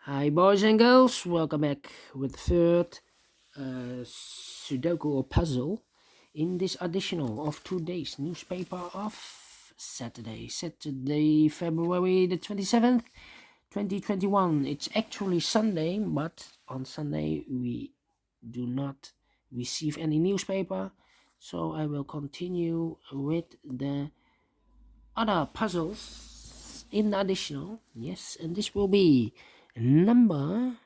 Hi boys and girls, welcome back with the third Sudoku or puzzle in this additional of 2 days newspaper of Saturday, February the 27th, 2021. It's actually Sunday, but on Sunday we do not receive any newspaper, so I will continue with the other puzzles in the additional. Yes, and this will be number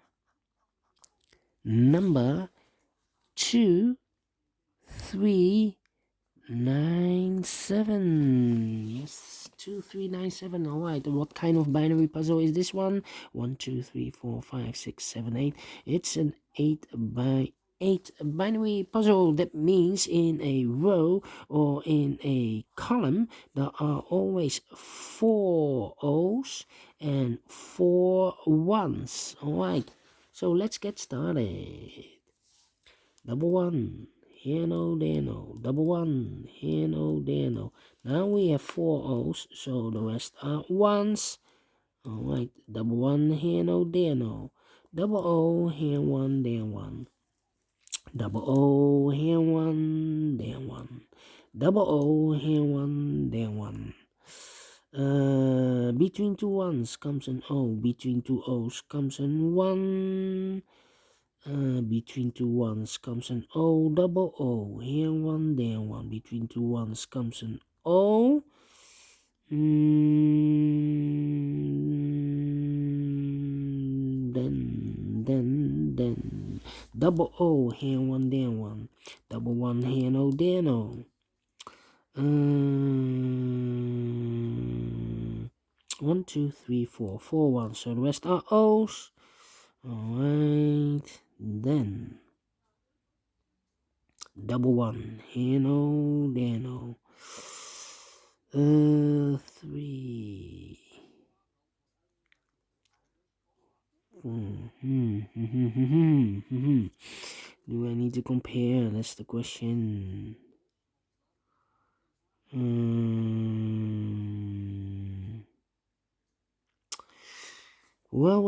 2397. Yes, 2397. All right, what kind of binary puzzle is this one? 1 2 3 4 5 6 7 8. It's an 8 by 8 binary puzzle. That means in a row or in a column there are always 4 O's and 4 ones. All right, so let's get started. Double one, here no, there no. Double one, here no, there no. Now we have 4 O's, so the rest are ones. Alright, double one, here no, there no. Double O, here one, there one. Double O, here one, there one. Double O, here one, there one. Between two ones comes an O. Between two O's comes an one. Between two ones comes an O, double O. Here one, there one. Between two ones comes an O. Then. Double O, here one, there one. Double one, here no, there no. 1 2 3 4 4 ones. So the rest are O's. Alright, then double one, here no, there no. 3. Do I need to compare? That's the question. Well. Well.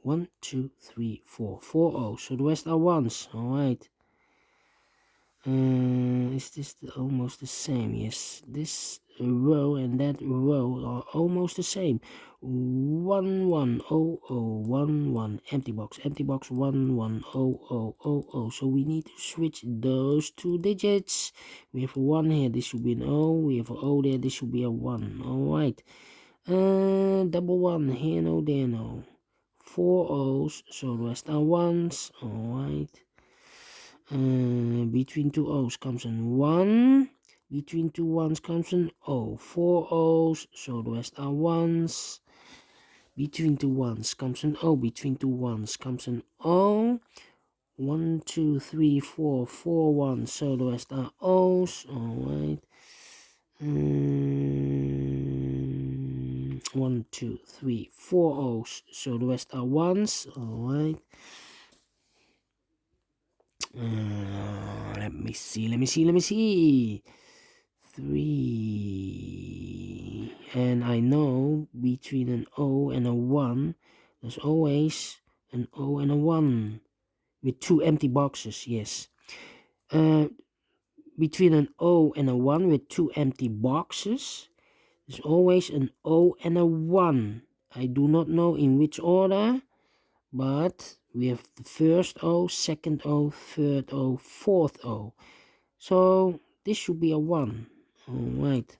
1 2 3 4 4 O's. So the rest are ones. Alright. Is this almost the same? Yes, this row and that row are almost the same. 1 1 0 0 1 1 empty box 1 1 0 0 0 0. So we need to switch those two digits. We have a 1 here, this should be an O. We have an O there, this should be a 1. Alright. Double one, here no, there no. 4 O's, so the rest are ones. Alright. Between two O's comes an 1. Between two ones comes an O. 4 O's, so the rest are ones. Between two ones comes an O. Between two ones comes an O. 1 2 3 4 4 ones, so the rest are O's. Alright. 1 2 3 4 O's, so the rest are ones. Alright. Let me see. 3. And I know between an O and a 1, there's always an O and a 1 with 2 empty boxes. Yes. Between an O and a 1 with 2 empty boxes, there's always an O and a 1. I do not know in which order, but we have the first O, second O, third O, fourth O. So this should be a 1. Alright.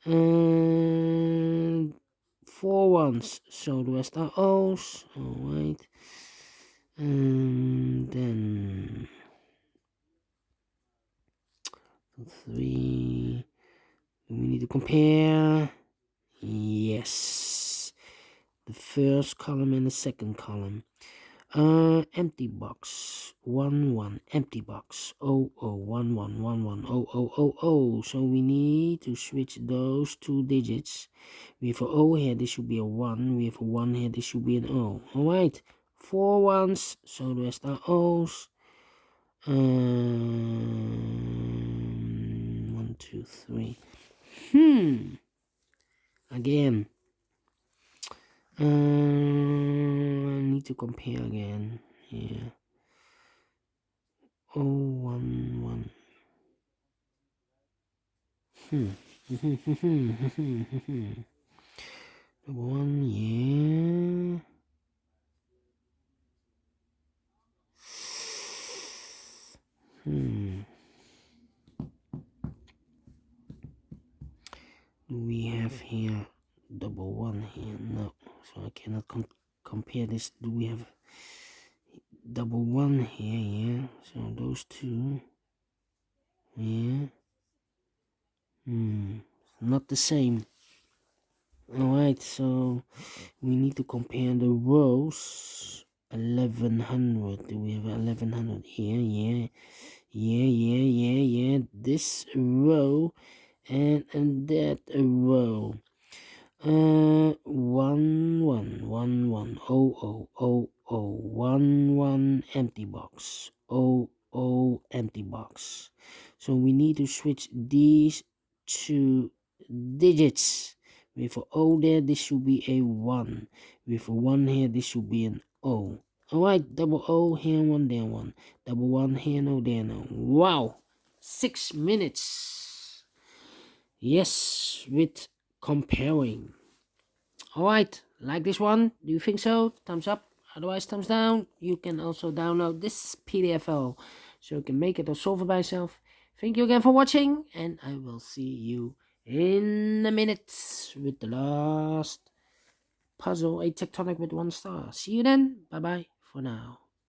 And 4 ones, so the rest are O's. Alright. And then 3. We need to compare. Yes. The first column and the second column. Empty box 1 1, empty box 0 0 1 1 1 1 0 0 0 0. So we need to switch those two digits. We have a O here, this should be a 1. We have a 1 here, this should be an O. Alright, 4 ones, so the rest are O's. 1 2 3 Again. I need to compare again. Yeah. 011. One, yeah. Do we have here double one here? No, so I cannot compare this. Do we have double one here? Yeah, so those two, yeah. Not the same. Alright, so we need to compare the rows. 1100. Do we have 1100 here? Yeah. This row and that row. 11 empty box. Empty box. So we need to switch these two digits. With a O there, this should be a 1. With a 1 here, this should be an O. Alright, double O here, 1 there, 1. Double 1 here, no there, no. Wow! 6 minutes. Yes, with comparing. Alright, like this one? Do you think so? Thumbs up, otherwise thumbs down. You can also download this PDF file so you can make it or solve it by yourself. Thank you again for watching, and I will see you in a minute with the last puzzle, a tectonic with 1 star. See you then. Bye bye for now.